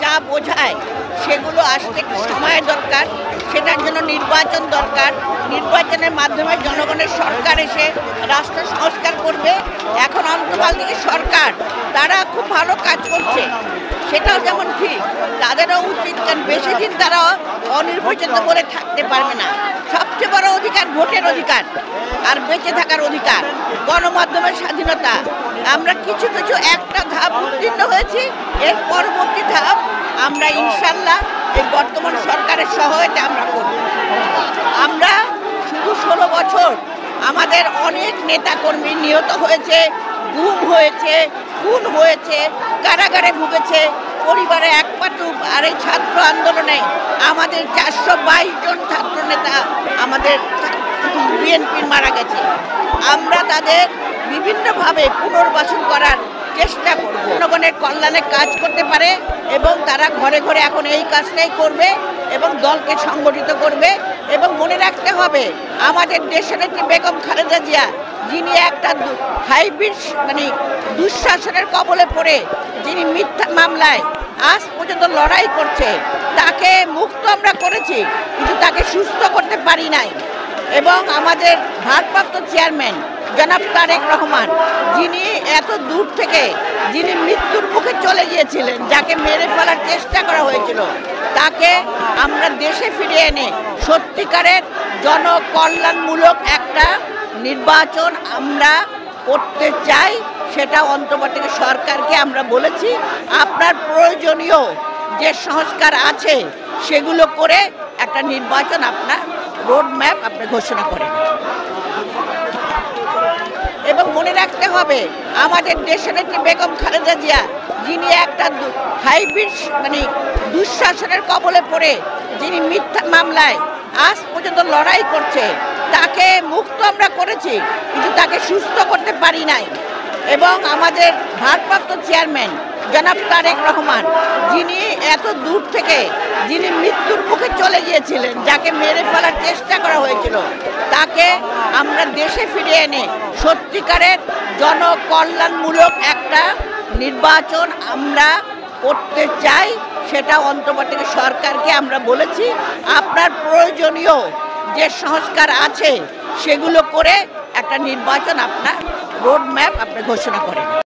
যা বোঝায় সেগুলো আসতে একটু সময় দরকার। সেটার জন্য নির্বাচন দরকার। নির্বাচনের মাধ্যমে জনগণের সরকার এসে রাষ্ট্র সংস্কার করবে। এখন অন্তর্বর্তী সরকার তারা খুব ভালো কাজ করছে, সেটাও যেমন ঠিক। তাদেরও উচিত, কারণ বেশি দিন তারা অনির্বাচিত বলে থাকতে পারবে না। সবচেয়ে বড় অধিকার ভোটের অধিকার আর বেঁচে থাকার অধিকার, গণমাধ্যমের স্বাধীনতা। আমরা কিছু কিছু একটা ধাপ উত্তীর্ণ হয়েছি। এর পরবর্তী ধাপ আমরা ইনশাল্লাহ এই বর্তমান সরকারের সহায়তা আমরা করব। আমরা শুধু 16 বছর আমাদের অনেক নেতাকর্মী নিহত হয়েছে, গুম হয়েছে, খুন হয়েছে, কারাগারে ভুগেছে, পরিবারে একমাত্র। আর এই ছাত্র আন্দোলনে আমাদের 422 জন ছাত্র নেতা আমাদের বিএনপির মারা গেছে। আমরা তাদের বিভিন্নভাবে পুনর্বাসন করার চেষ্টা করব, জনগণের কল্যাণে কাজ করতে পারে এবং তারা ঘরে ঘরে এখন এই কাজটাই করবে এবং দলকে সংগঠিত করবে। এবং মনে রাখতে হবে, আমাদের দেশের একটি বেগম খালেদা জিয়া, যিনি একটা হাইব্রিড দুঃশাসনের কবলে পড়ে যিনি মিথ্যা মামলায় আজ পর্যন্ত লড়াই করছে, তাকে মুক্ত আমরা করেছি, কিন্তু তাকে সুস্থ করতে পারি নাই। এবং আমাদের ভারপ্রাপ্ত চেয়ারম্যান জনাব তারেক রহমান, যিনি এত দূর থেকে যিনি মৃত্যুর মুখে চলে গিয়েছিলেন, যাকে মেরে ফেলার চেষ্টা করা হয়েছিল, তাকে আমরা দেশে ফিরিয়ে এনে সত্যিকারের জনকল্যাণমূলক একটা নির্বাচন আমরা করতে চাই। সেটা অন্তর্বর্তী সরকারকে আমরা বলেছি, আপনার প্রয়োজনীয় যে সংস্কার আছে সেগুলো করে একটা নির্বাচন আপনার রোড ম্যাপ আপনি ঘোষণা করেন। এবং মনে রাখতে হবে, আমাদের দেশের একটি বেগম খালেদা জিয়া, যিনি একটা হাইব্রিড দুঃশাসনের কবলে পড়ে যিনি মিথ্যা মামলায় আজ পর্যন্ত লড়াই করছে, তাকে মুক্ত আমরা করেছি, কিন্তু তাকে সুস্থ করতে পারি নাই। এবং আমাদের ভারপ্রাপ্ত চেয়ারম্যান জনাব তারেক রহমান, যিনি এত দূর থেকে যিনি মৃত্যুর মুখে চলে গিয়েছিলেন, যাকে মেরে ফেলার চেষ্টা করা হয়েছিল, তাকে আমরা দেশে ফিরিয়ে এনে সত্যিকারের জনকল্যাণমূলক একটা নির্বাচন আমরা করতে চাই। সেটা অন্তর্বর্তী সরকারকে আমরা বলেছি, আপনার প্রয়োজনীয় যে সংস্কার আছে সেগুলো করে একটা নির্বাচন আপনার রোড ম্যাপ আপনি ঘোষণা করেন।